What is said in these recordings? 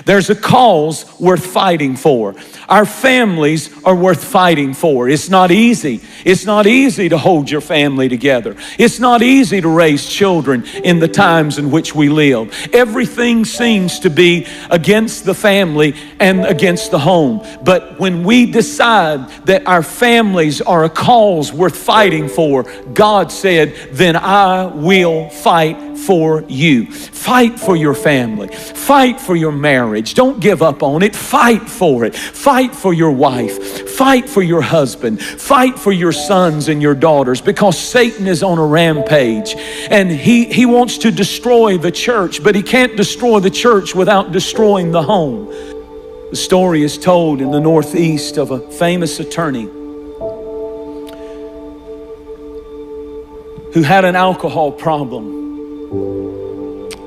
There's a cause worth fighting for. Our families are worth fighting for. It's not easy. It's not easy to hold your family together. It's not easy to raise children in the times in which we live. Everything seems to be against the family and against the home. But when we decide that our families are a cause worth fighting for, God said, then I will fight for you. Fight for your family. Fight for your marriage. Don't give up on it. Fight for it. Fight for your wife. Fight for your husband. Fight for your sons and your daughters, because Satan is on a rampage and he wants to destroy the church, but he can't destroy the church without destroying the home. The story is told in the Northeast of a famous attorney who had an alcohol problem.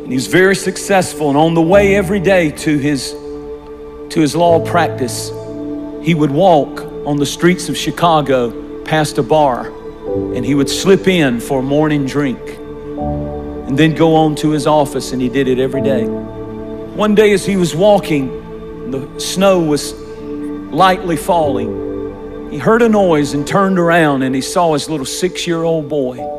And he's very successful, and on the way every day to his law practice, he would walk on the streets of Chicago past a bar, and he would slip in for a morning drink and then go on to his office, and he did it every day. One day as he was walking, the snow was lightly falling. He heard a noise and turned around, and he saw his little 6-year-old boy.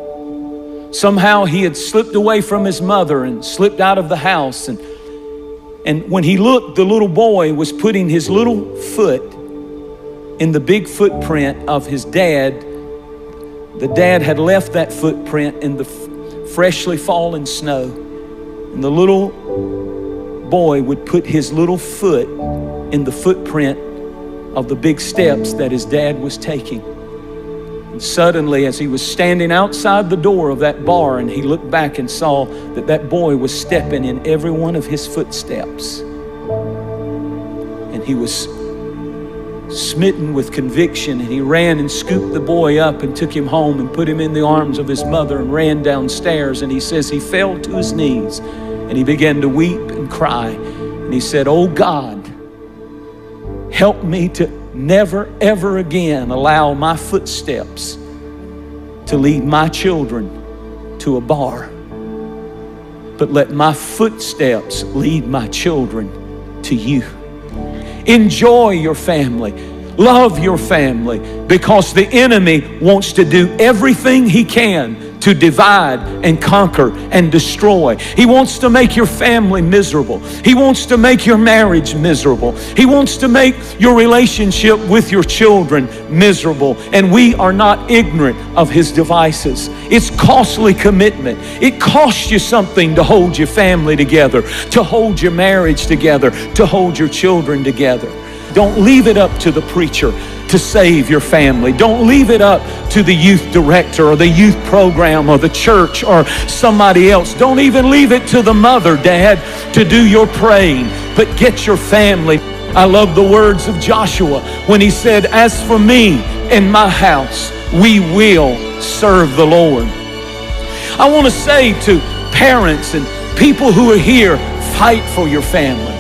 Somehow he had slipped away from his mother and slipped out of the house. And when he looked, the little boy was putting his little foot in the big footprint of his dad. The dad had left that footprint in the freshly fallen snow. And the little boy would put his little foot in the footprint of the big steps that his dad was taking. And suddenly, as he was standing outside the door of that bar, and he looked back and saw that that boy was stepping in every one of his footsteps. And he was smitten with conviction, and he ran and scooped the boy up and took him home and put him in the arms of his mother and ran downstairs. And he says he fell to his knees and he began to weep and cry. And he said, "Oh God, help me to never ever again allow my footsteps to lead my children to a bar, but let my footsteps lead my children to you." Enjoy your family. Love your family, because the enemy wants to do everything he can to divide and conquer and destroy. He wants to make your family miserable. He wants to make your marriage miserable. He wants to make your relationship with your children miserable. And we are not ignorant of his devices. It's costly commitment. It costs you something to hold your family together, to hold your marriage together, to hold your children together. Don't leave it up to the preacher to save your family. Don't leave it up to the youth director or the youth program or the church or somebody else. Don't even leave it to the mother, dad, to do your praying, but get your family. I love the words of Joshua when he said, "As for me and my house, we will serve the Lord." I want to say to parents and people who are here, fight for your family.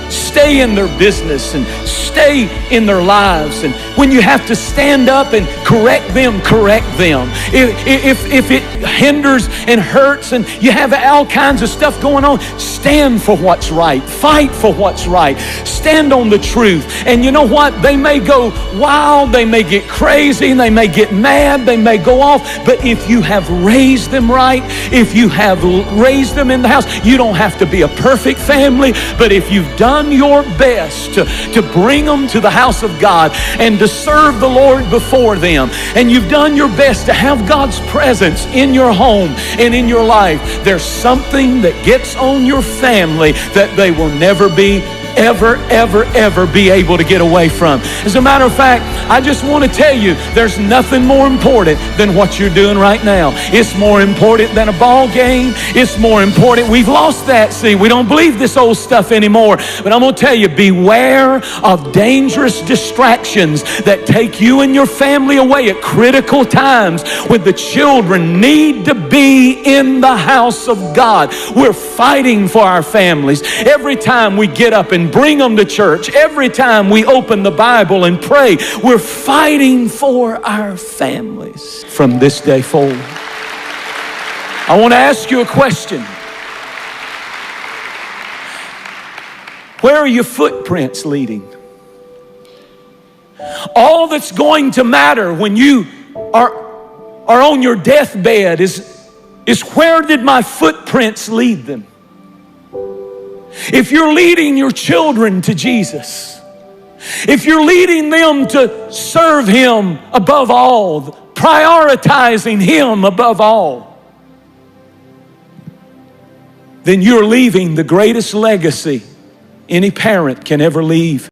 Stay in their business and stay in their lives. And when you have to stand up and correct them, correct them. If it hinders and hurts and you have all kinds of stuff going on, stand for what's right. Fight for what's right. Stand on the truth. And you know what? They may go wild, they may get crazy, they may get mad, they may go off. But if you have raised them right, if you have raised them in the house, you don't have to be a perfect family. But if you've done your best to bring them to the house of God and to serve the Lord before them, and you've done your best to have God's presence in your home and in your life, there's something that gets on your family that they will never be ever be able to get away from. As a matter of fact, I just want to tell you, there's nothing more important than what you're doing right now. It's more important than a ball game. It's more important. We've lost that. See, we don't believe this old stuff anymore. But I'm going to tell you, beware of dangerous distractions that take you and your family away at critical times when the children need to be in the house of God. We're fighting for our families. Every time we get up and bring them to church, every time we open the Bible and pray, we're fighting for our families from this day forward. I want to ask you a question. Where are your footprints leading? All that's going to matter when you are on your deathbed is where did my footprints lead them? If you're leading your children to Jesus, if you're leading them to serve Him above all, prioritizing Him above all, then you're leaving the greatest legacy any parent can ever leave.